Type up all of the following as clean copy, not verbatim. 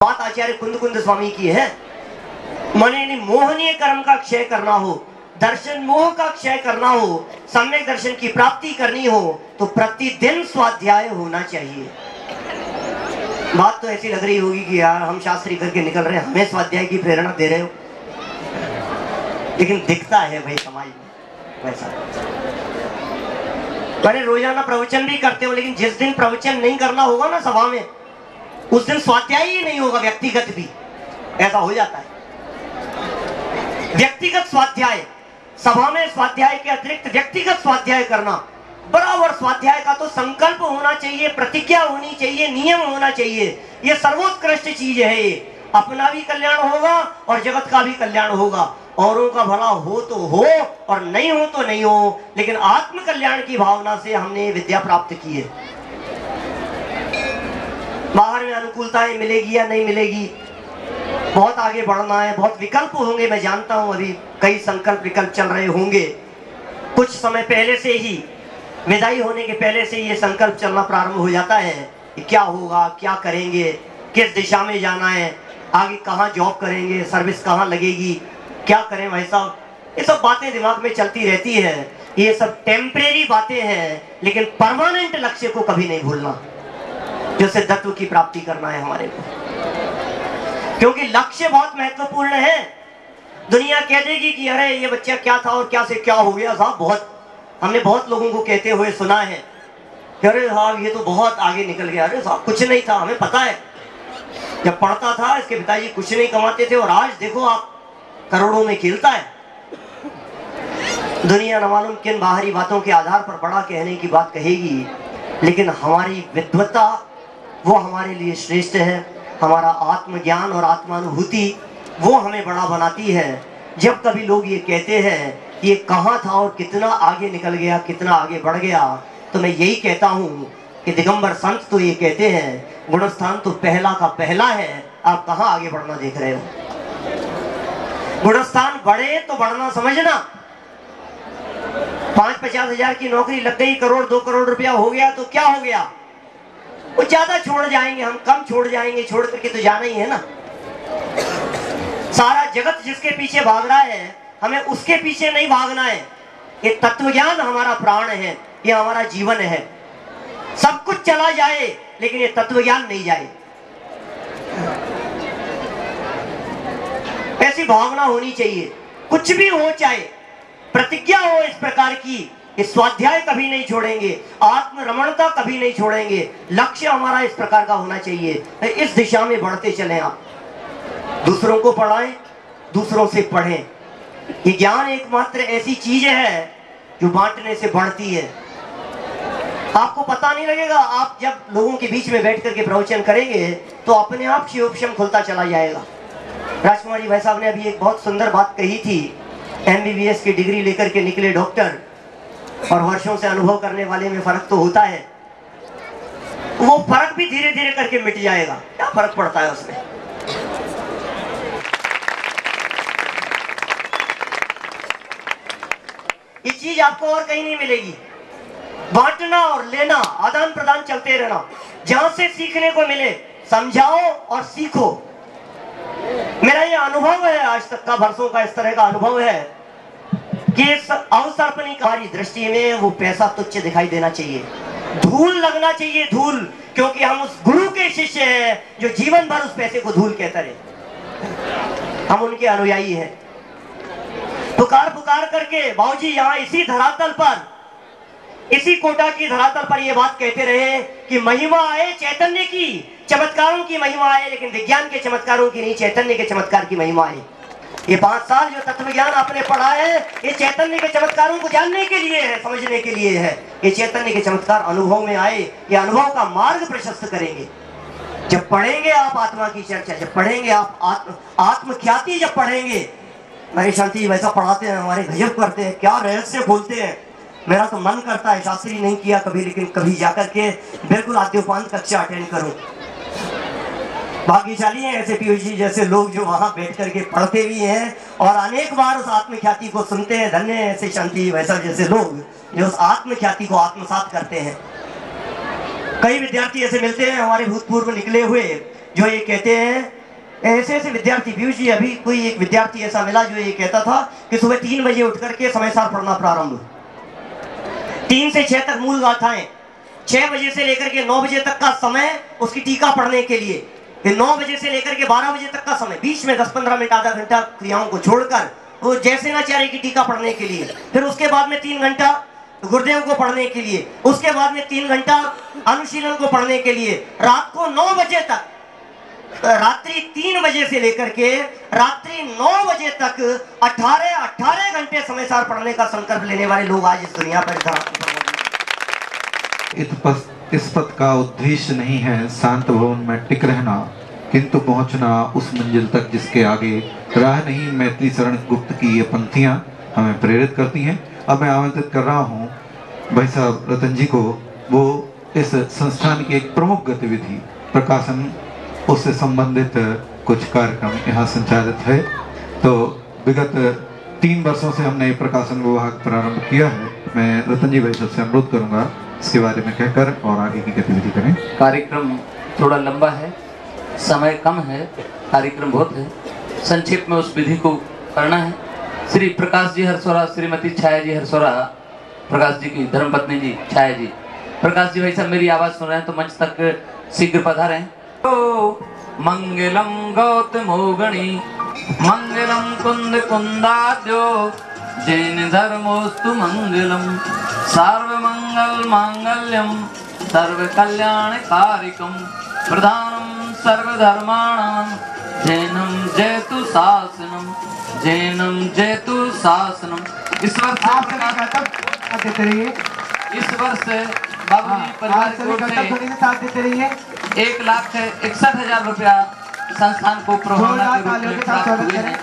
बात आचार्य कुंद स्वामी की है। मने मोहनीय कर्म का क्षय करना हो, दर्शन मोह का क्षय करना हो, सम्यक दर्शन की प्राप्ति करनी हो तो प्रतिदिन स्वाध्याय होना चाहिए। बात तो ऐसी लग रही होगी कि यार हम शास्त्री करके निकल रहे हैं, हमें स्वाध्याय की प्रेरणा दे रहे हो, लेकिन दिखता है भाई समाज में वैसा। मैंने रोजाना प्रवचन भी करते हो, लेकिन जिस दिन प्रवचन नहीं करना होगा ना सभा में, उस दिन स्वाध्याय ही नहीं होगा। व्यक्तिगत भी ऐसा हो जाता है। व्यक्तिगत स्वाध्याय, सभा में स्वाध्याय के अतिरिक्त व्यक्तिगत स्वाध्याय करना, बराबर स्वाध्याय का तो संकल्प होना चाहिए, प्रतिज्ञा होनी चाहिए, नियम होना चाहिए। ये सर्वोत्कृष्ट चीज है। ये अपना भी कल्याण होगा और जगत का भी कल्याण होगा। औरों का भला हो तो हो और नहीं हो तो नहीं हो, लेकिन आत्म कल्याण की भावना से हमने विद्या प्राप्त की है। बाहर में अनुकूलताएं मिलेगी या नहीं मिलेगी, बहुत आगे बढ़ना है, बहुत विकल्प होंगे। मैं जानता हूं अभी कई संकल्प विकल्प चल रहे होंगे। कुछ समय पहले से ही, विदाई होने के पहले से ये संकल्प चलना प्रारंभ हो जाता है कि क्या होगा, क्या करेंगे, किस दिशा में जाना है, आगे कहाँ जॉब करेंगे, सर्विस कहाँ लगेगी, क्या करें भाई साहब। ये सब बातें दिमाग में चलती रहती है। ये सब टेम्परेरी बातें हैं, लेकिन परमानेंट लक्ष्य को कभी नहीं भूलना, जो सिद्धत्व की प्राप्ति करना है हमारे को। क्योंकि लक्ष्य बहुत महत्वपूर्ण है। दुनिया कह देगी कि अरे ये बच्चा क्या था और क्या से क्या हो गया साहब। बहुत हमने बहुत लोगों को कहते हुए सुना है कि अरे साहब ये तो बहुत आगे निकल गया। अरे साहब कुछ नहीं था, हमें पता है। जब पढ़ता था इसके पिताजी कुछ नहीं कमाते थे और आज देखो आप करोड़ों में खेलता है। दुनिया न मालूम किन बाहरी बातों के आधार पर बड़ा कहने की बात कहेगी, लेकिन हमारी विद्वत्ता वो हमारे लिए श्रेष्ठ है। हमारा आत्मज्ञान और आत्मानुभूति वो हमें बड़ा बनाती है। जब कभी लोग ये कहते हैं कि ये कहाँ था और कितना आगे निकल गया, कितना आगे बढ़ गया, तो मैं यही कहता हूँ कि दिगंबर संत तो ये कहते हैं गुणस्थान तो पहला का पहला है। आप कहाँ आगे बढ़ना देख रहे हो। गुणस्थान बढ़े तो बढ़ना समझना। 5-50 हजार की नौकरी लग गई, करोड़ 2 करोड़ रुपया हो गया तो क्या हो गया। वो ज्यादा छोड़ जाएंगे, हम कम छोड़ जाएंगे, छोड़ करके तो जाना ही है ना। सारा जगत जिसके पीछे भाग रहा है, हमें उसके पीछे नहीं भागना है। ये तत्वज्ञान हमारा प्राण है, ये हमारा जीवन है। सब कुछ चला जाए लेकिन ये तत्वज्ञान नहीं जाए। ऐसी भावना होनी चाहिए। कुछ भी हो, चाहे प्रतिज्ञा हो इस प्रकार की, इस स्वाध्याय कभी नहीं छोड़ेंगे, आत्मरमणता कभी नहीं छोड़ेंगे। लक्ष्य हमारा इस प्रकार का होना चाहिए। इस दिशा में बढ़ते चलें। आप दूसरों को पढ़ाएं, दूसरों से पढ़ें। ये ज्ञान एकमात्र ऐसी चीज है जो बांटने से बढ़ती है। आपको पता नहीं लगेगा। आप जब लोगों के बीच में बैठ करके प्रवचन करेंगे तो अपने आप शिवोपशम खुलता चला जाएगा। राजकुमार जी भाई साहब ने अभी एक बहुत सुंदर बात कही थी। MBBS की डिग्री लेकर के निकले डॉक्टर और वर्षों से अनुभव करने वाले में फर्क तो होता है। वो फर्क भी धीरे धीरे करके मिट जाएगा। क्या फर्क पड़ता है उसमें। ये चीज आपको और कहीं नहीं मिलेगी। बांटना और लेना, आदान प्रदान चलते रहना। जहां से सीखने को मिले समझाओ और सीखो। मेरा ये अनुभव है, आज तक का वर्षों का इस तरह का अनुभव है कि इस अवसर्पणिकारी दृष्टि में वो पैसा तुच्छ दिखाई देना चाहिए, धूल लगना चाहिए, धूल। क्योंकि हम उस गुरु के शिष्य हैं जो जीवन भर उस पैसे को धूल कहते रहे। हम उनके अनुयायी हैं। पुकार पुकार करके बाबूजी यहाँ इसी धरातल पर, इसी कोटा की धरातल पर ये बात कहते रहे कि महिमा आए चैतन्य की, चमत्कारों की महिमा आए, लेकिन विज्ञान के चमत्कारों की नहीं, चैतन्य के चमत्कार की महिमा आए। ये 5 साल जो तत्वज्ञान आपने पढ़ा है, ये चैतन्य के चमत्कारों को जानने के लिए है, समझने के लिए है। ये चैतन्य के चमत्कार अनुभव में आए, ये अनुभव का मार्ग प्रशस्त करेंगे। जब पढ़ेंगे आप आत्मा की चर्चा, जब पढ़ेंगे आप आत्मख्याति, जब पढ़ेंगे, हमारे शांति वैसा पढ़ाते हैं, हमारे गजब करते हैं, क्या रहस्य खोलते हैं। मेरा तो मन करता है, शास्त्री नहीं किया कभी, लेकिन कभी जाकर के बिल्कुल आद्योपांत कक्षा अटेंड करूं। भाग्यशाली हैं ऐसे पीयूष जैसे लोग जो वहां बैठ करके पढ़ते भी हैं और अनेक बार उस आत्मख्याति को सुनते हैं। धन्य है ऐसे शांति वैसा जैसे लोग जो उस आत्मख्याति को आत्मसात करते हैं। कई विद्यार्थी ऐसे मिलते हैं हमारे भूतपूर्व निकले हुए जो ये कहते हैं, ऐसे ऐसे विद्यार्थी, पीयूष जी अभी कोई एक विद्यार्थी ऐसा मिला जो ये कहता था कि सुबह 3 बजे उठ करके समयसार पढ़ना प्रारंभ, 3 से 6 तक मूल गाथाएं, 6 बजे से लेकर के 9 बजे तक का समय उसकी टीका पढ़ने के लिए, फिर 9 बजे से लेकर के 12 बजे तक का समय, बीच में 10-15 मिनट आधा घंटा क्रियाओं को छोड़कर वो जैसे नाचार्य की टीका पढ़ने के लिए, फिर उसके बाद में 3 घंटा गुरुदेव को पढ़ने के लिए, उसके बाद में 3 घंटा अनुशीलन को पढ़ने के लिए, रात को 9 बजे तक, रात्रि 3 बजे से लेकर के रात्रि 9 बजे तक 18 घंटे समयसार पढ़ने का संकल्प लेने वाले लोग आज इस दुनिया पर इस पद का उद्देश्य नहीं है शांत भवन में टिक रहना, किंतु पहुंचना उस मंजिल तक जिसके आगे राह नहीं। मैथिली शरण गुप्त की ये पंक्तियां हमें प्रेरित करती हैं। अब मैं आमंत्रित कर रहा हूं भाई साहब रतन जी को, वो इस संस्थान की एक प्रमुख गतिविधि प्रकाशन, उससे संबंधित कुछ कार्यक्रम यहाँ संचालित है। तो विगत 3 वर्षों से हमने प्रकाशन विभाग प्रारंभ किया है। मैं रतन जी भाई सबसे अनुरोध करूँगा इसके बारे में कहकर और आगे की गतिविधि करें। कार्यक्रम थोड़ा लंबा है, समय कम है, कार्यक्रम बहुत है, संक्षेप में उस विधि को करना है। श्री प्रकाश जी हरसोरा, श्रीमती छाया जी हरसोरा, प्रकाश जी की धर्मपत्नी जी छाया जी। प्रकाश जी भाई साहब मेरी आवाज़ सुन रहे हैं तो मंच तक शीघ्र पधारें। मंगलम गौतमोगणी मंगलम कुंद कुंदाद्यो जैन धर्मोस्तु मंगलम सर्वमंगल मांगल्यम सर्व कल्याण कारिकम प्रधानम सर्वधर्माणाम जैनम जयतु शासनम जैनम जयतु शासनम। इस वर्ष बाबूजी परिवार की ओर से 1,61,000 रुपया संस्थान को प्रोत्साहन के रूप में प्राप्त हुए हैं।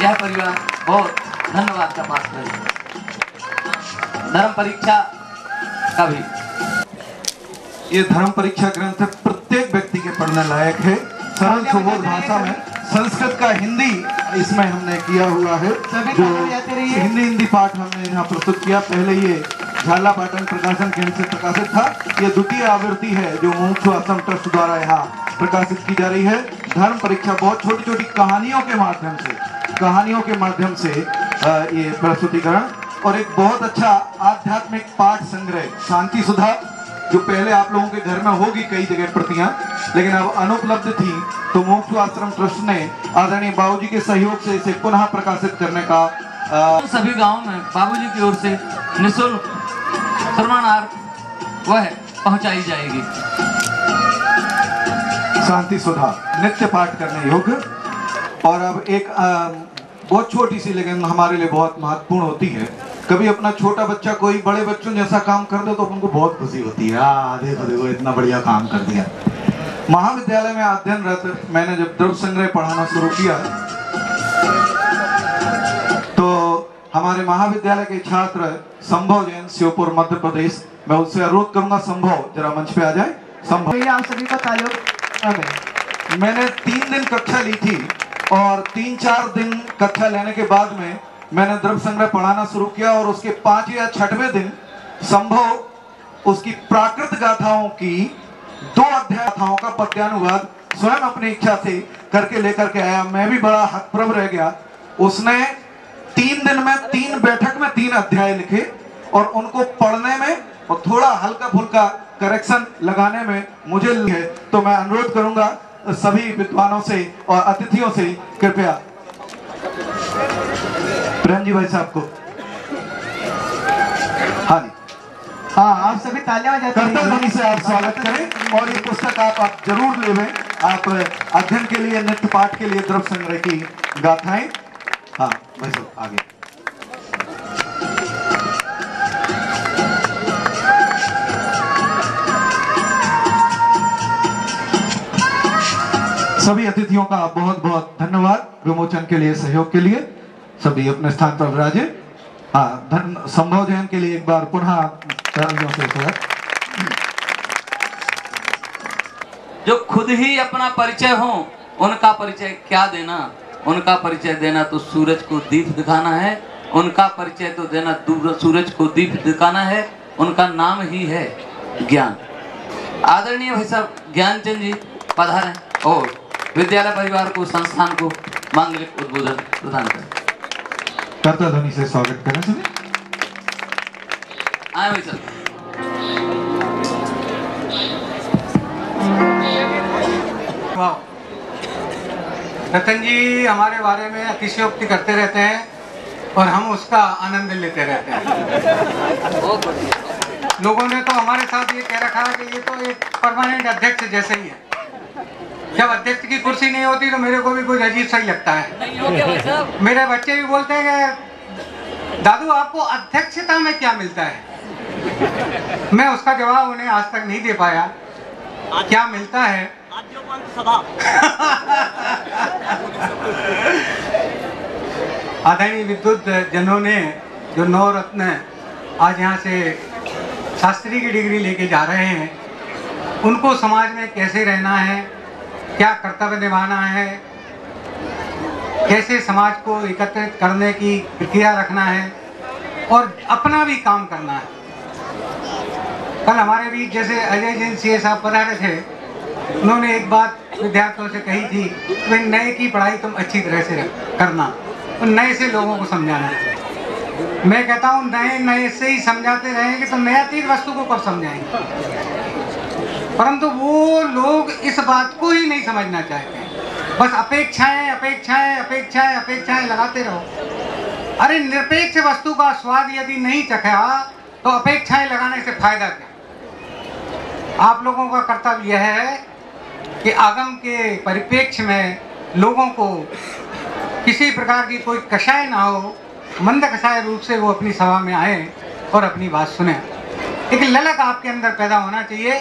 यह परिवार बहुत धन्यवाद का पात्र है। धर्म परीक्षा का भी ये धर्म परीक्षा ग्रंथ प्रत्येक व्यक्ति के पढ़ने लायक है। सरल सुबोध भाषा में संस्कृत का हिंदी इसमें हमने किया हुआ है। जो हिंदी पाठ हमने यहाँ प्रस्तुत किया। पहले ये झाला पाटन प्रकाशन केंद्र से प्रकाशित था। ये द्वितीय आवृत्ति है जो मुमुक्षु आश्रम ट्रस्ट द्वारा यहाँ प्रकाशित की जा रही है। धर्म परीक्षा बहुत छोटी छोटी कहानियों के माध्यम से ये प्रस्तुतिकरण, और एक बहुत अच्छा आध्यात्मिक पाठ संग्रह शांति सुधा, जो पहले आप लोगों के घर में होगी कई जगह प्रतियां, लेकिन अब अनुपलब्ध थी, तो मुमुक्षु आश्रम ट्रस्ट ने आदरणीय बाबूजी के सहयोग से इसे पुनः प्रकाशित करने का सभी गांवों में बाबूजी की ओर से निःशुल्क प्रमाणार्थ वह पहुंचाई जाएगी। शांति सुधा नित्य पाठ करने योग्य। और अब एक बहुत छोटी सी लेकिन हमारे लिए बहुत महत्वपूर्ण होती है। कभी अपना छोटा बच्चा कोई बड़े बच्चों जैसा काम कर दे तो उनको बहुत खुशी होती है, देखो देखो इतना बढ़िया काम कर दिया। महाविद्यालय में अध्ययनरत मैंने जब द्रव्य संग्रह पढ़ाना शुरू किया तो हमारे महाविद्यालय के छात्र संभव जैन, श्योपुर मध्य प्रदेश, मैं उससे अनुरोध करूंगा संभव जरा मंच पे आ जाए। संभव आप सभी का ताल्लुक। मैंने 3 दिन कक्षा ली थी और 3-4 दिन कक्षा लेने के बाद में मैंने द्रव्य संग्रह पढ़ाना शुरू किया, और उसके 5 या 6वें दिन संभव उसकी प्राकृत गाथाओं की 2 अध्याय गाथाओं का पद्यानुवाद स्वयं अपनी इच्छा से करके लेकर के आया। मैं भी बड़ा हतप्रभ रह गया। उसने 3 दिन में 3 बैठक में 3 अध्याय लिखे, और उनको पढ़ने में और थोड़ा हल्का फुल्का करेक्शन लगाने में मुझे है। तो मैं अनुरोध करूंगा सभी विद्वानों से और अतिथियों से, कृपया प्रेम जी भाई साहब को। हाँ जी, हाँ आप सभी तालियां ध्वनि से आप स्वागत करें। और ये पुस्तक आप जरूर लेवें, आप अध्ययन के लिए, नित्य पाठ के लिए द्रव्य संग्रह की गाथाएं। हाँ भाई साहब आगे। सभी अतिथियों का बहुत बहुत धन्यवाद विमोचन के लिए, सहयोग के लिए। सभी अपने स्थान पर विराजे। हाँ, संभव जैन के लिए एक बार पुनः तालियों से स्वागत। जो खुद ही अपना परिचय हो उनका परिचय क्या देना, उनका परिचय देना तो सूरज को दीप दिखाना है, उनका परिचय तो देना सूरज को दीप दिखाना है। उनका नाम ही है ज्ञान। आदरणीय भाई साहब ज्ञानचंद जी पधारें और विद्यालय परिवार को, संस्थान को मांगलिक उद्बोधन प्रदान करें। करता ध्वनि से स्वागत करें सभी। आए भाई सर। रतन जी हमारे बारे में अतिशयोक्ति करते रहते हैं और हम उसका आनंद लेते रहते हैं। लोगों ने तो हमारे साथ ये कह रखा है कि ये तो एक परमानेंट अध्यक्ष जैसे ही है। जब अध्यक्ष की कुर्सी नहीं होती तो मेरे को भी कुछ अजीब सा ही लगता है। मेरे बच्चे भी बोलते हैं कि दादू आपको अध्यक्षता में क्या मिलता है। मैं उसका जवाब उन्हें आज तक नहीं दे पाया। क्या मिलता है? आदरणीय विद्युत जनों ने जो 9 रत्न आज यहाँ से शास्त्री की डिग्री लेके जा रहे हैं, उनको समाज में कैसे रहना है, क्या कर्तव्य निभाना है, कैसे समाज को एकत्रित करने की प्रक्रिया रखना है और अपना भी काम करना है। कल हमारे बीच जैसे अजय जैन सीए साहब पधारे थे, उन्होंने एक बात विद्यार्थियों से कही थी कि नए की पढ़ाई तुम अच्छी तरह से करना और नए से लोगों को समझाना। मैं कहता हूँ नए नए से ही समझाते रहेंगे तो नया चीज वस्तु को कब समझाएंगे। परंतु वो लोग इस बात को ही नहीं समझना चाहते, बस अपेक्षाएं अपेक्षाएं अपेक्षाएं अपेक्षाएं लगाते रहो। अरे निरपेक्ष वस्तु का स्वाद यदि नहीं चखा तो अपेक्षाएं लगाने से फायदा क्या। आप लोगों का कर्तव्य यह है कि आगम के परिप्रेक्ष्य में लोगों को किसी प्रकार की कोई कषाय ना हो, मंद कषाय रूप से वो अपनी सभा में आए और अपनी बात सुने। एक ललक आपके अंदर पैदा होना चाहिए।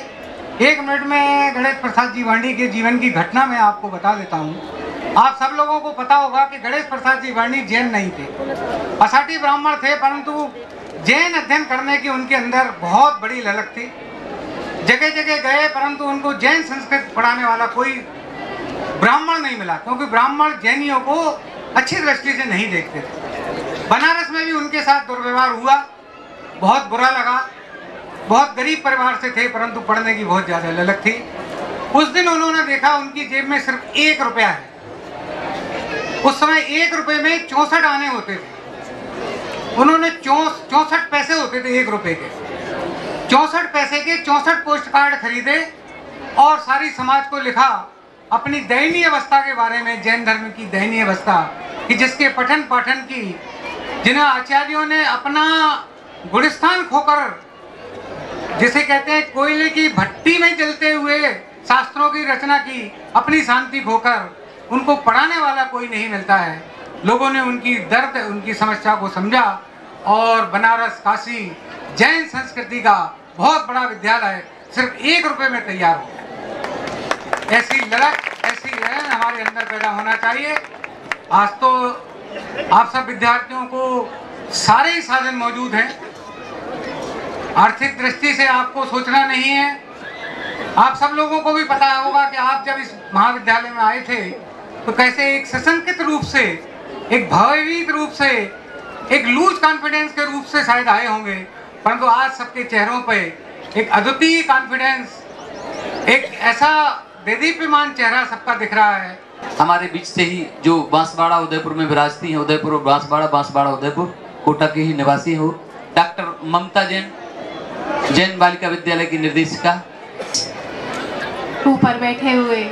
1 मिनट में गणेश प्रसाद जी वर्णी के जीवन की घटना मैं आपको बता देता हूँ। आप सब लोगों को पता होगा कि गणेश प्रसाद जी वर्णी जैन नहीं थे, असाटी ब्राह्मण थे, परंतु जैन अध्ययन करने की उनके अंदर बहुत बड़ी ललक थी। जगह जगह गए परंतु उनको जैन संस्कृत पढ़ाने वाला कोई ब्राह्मण नहीं मिला, क्योंकि ब्राह्मण जैनियों को अच्छी दृष्टि से नहीं देखते थे। बनारस में भी उनके साथ दुर्व्यवहार हुआ, बहुत बुरा लगा। बहुत गरीब परिवार से थे परंतु पढ़ने की बहुत ज्यादा ललक थी। उस दिन उन्होंने देखा उनकी जेब में सिर्फ 1 रुपया है। उस समय 1 रुपये में 64 आने होते थे। उन्होंने 64 पैसे होते थे 1 रुपये के। 64 पैसे के 64 पोस्ट कार्ड खरीदे और सारी समाज को लिखा अपनी दयनीय अवस्था के बारे में, जैन धर्म की दयनीय अवस्था कि जिसके पठन पाठन की, जिन्हें आचार्यों ने अपना गुलिस्तान खोकर, जिसे कहते हैं कोयले की भट्टी में जलते हुए शास्त्रों की रचना की, अपनी शांति खोकर, उनको पढ़ाने वाला कोई नहीं मिलता है। लोगों ने उनकी दर्द, उनकी समस्या को समझा और बनारस काशी जैन संस्कृति का बहुत बड़ा विद्यालय सिर्फ 1 रुपये में तैयार हो गया। ऐसी ललक, ऐसी रहन हमारे अंदर पैदा होना चाहिए। आज तो आप सब विद्यार्थियों को सारे ही साधन मौजूद हैं। आर्थिक दृष्टि से आपको सोचना नहीं है। आप सब लोगों को भी पता होगा कि आप जब इस महाविद्यालय में आए थे तो कैसे एक सशंकित रूप से, एक भयभीत रूप से, एक लूज कॉन्फिडेंस के रूप से शायद आए होंगे, परंतु आज सबके चेहरों पे एक अद्वितीय कॉन्फिडेंस, एक ऐसा देदीप्यमान चेहरा सबका दिख रहा है। हमारे बीच से ही जो बांसवाड़ा उदयपुर में विराजती हैं, उदयपुर और बांसवाड़ा उदयपुर कोटा के ही निवासी हो, डॉक्टर ममता जैन, जैन बालिका विद्यालय की निर्देशिका। ऊपर बैठे हुए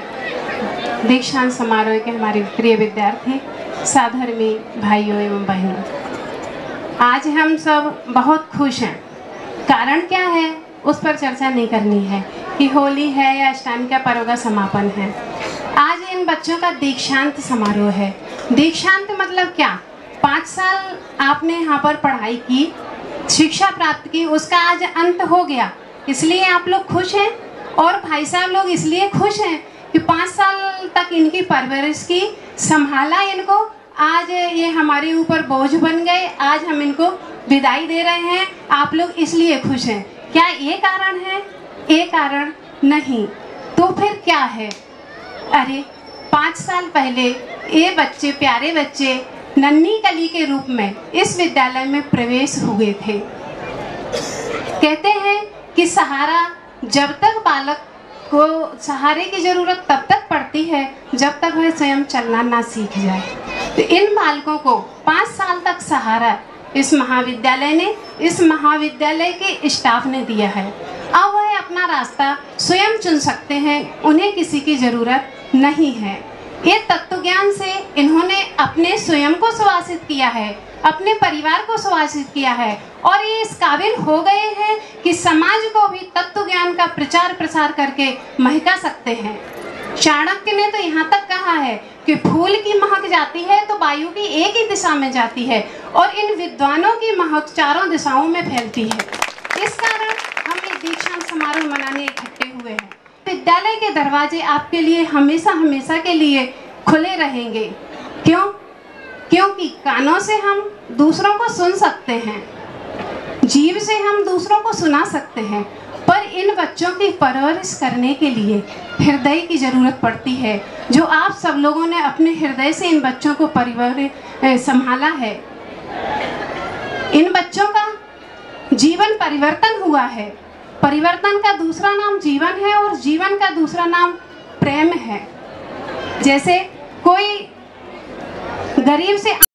दीक्षांत समारोह के हमारे प्रिय विद्यार्थी, साधर्मी भाइयों एवं बहनों, आज हम सब बहुत खुश हैं। कारण क्या है उस पर चर्चा नहीं करनी है कि होली है या अष्टमी का पर्व का समापन है। आज इन बच्चों का दीक्षांत समारोह है। दीक्षांत मतलब क्या? 5 साल आपने यहाँ पर पढ़ाई की, शिक्षा प्राप्त की, उसका आज अंत हो गया, इसलिए आप लोग खुश हैं। और भाई साहब लोग इसलिए खुश हैं कि 5 साल तक इनकी परवरिश की, संभाला इनको, आज ये हमारे ऊपर बोझ बन गए, आज हम इनको विदाई दे रहे हैं। आप लोग इसलिए खुश हैं। क्या ये कारण है? ये कारण नहीं तो फिर क्या है? अरे 5 साल पहले ये बच्चे, प्यारे बच्चे, नन्ही कली के रूप में इस विद्यालय में प्रवेश हुए थे। कहते हैं कि सहारा जब तक बालक को सहारे की ज़रूरत तब तक पड़ती है जब तक वह स्वयं चलना ना सीख जाए। तो इन बालकों को 5 साल तक सहारा इस महाविद्यालय ने, इस महाविद्यालय के स्टाफ ने दिया है। अब वह अपना रास्ता स्वयं चुन सकते हैं, उन्हें किसी की ज़रूरत नहीं है। ये तत्व ज्ञान से इन्होंने अपने स्वयं को सुवासित किया है, अपने परिवार को सुवासित किया है और ये इस काबिल हो गए हैं कि समाज को भी तत्व ज्ञान का प्रचार प्रसार करके महका सकते हैं। चाणक्य ने तो यहाँ तक कहा है कि फूल की महक जाती है तो वायु की एक ही दिशा में जाती है और इन विद्वानों की महक चारों दिशाओं में फैलती है। इस कारण हम ये दीक्षांत समारोह मनाने इकट्ठे हुए हैं। विद्यालय के दरवाजे आपके लिए हमेशा हमेशा के लिए खुले रहेंगे। क्यों? क्योंकि कानों से हम दूसरों को सुन सकते हैं, जीभ से हम दूसरों को सुना सकते हैं, पर इन बच्चों की परवरिश करने के लिए हृदय की ज़रूरत पड़ती है, जो आप सब लोगों ने अपने हृदय से इन बच्चों को संभाला है। इन बच्चों का जीवन परिवर्तन हुआ है। परिवर्तन का दूसरा नाम जीवन है और जीवन का दूसरा नाम प्रेम है। जैसे कोई गरीब से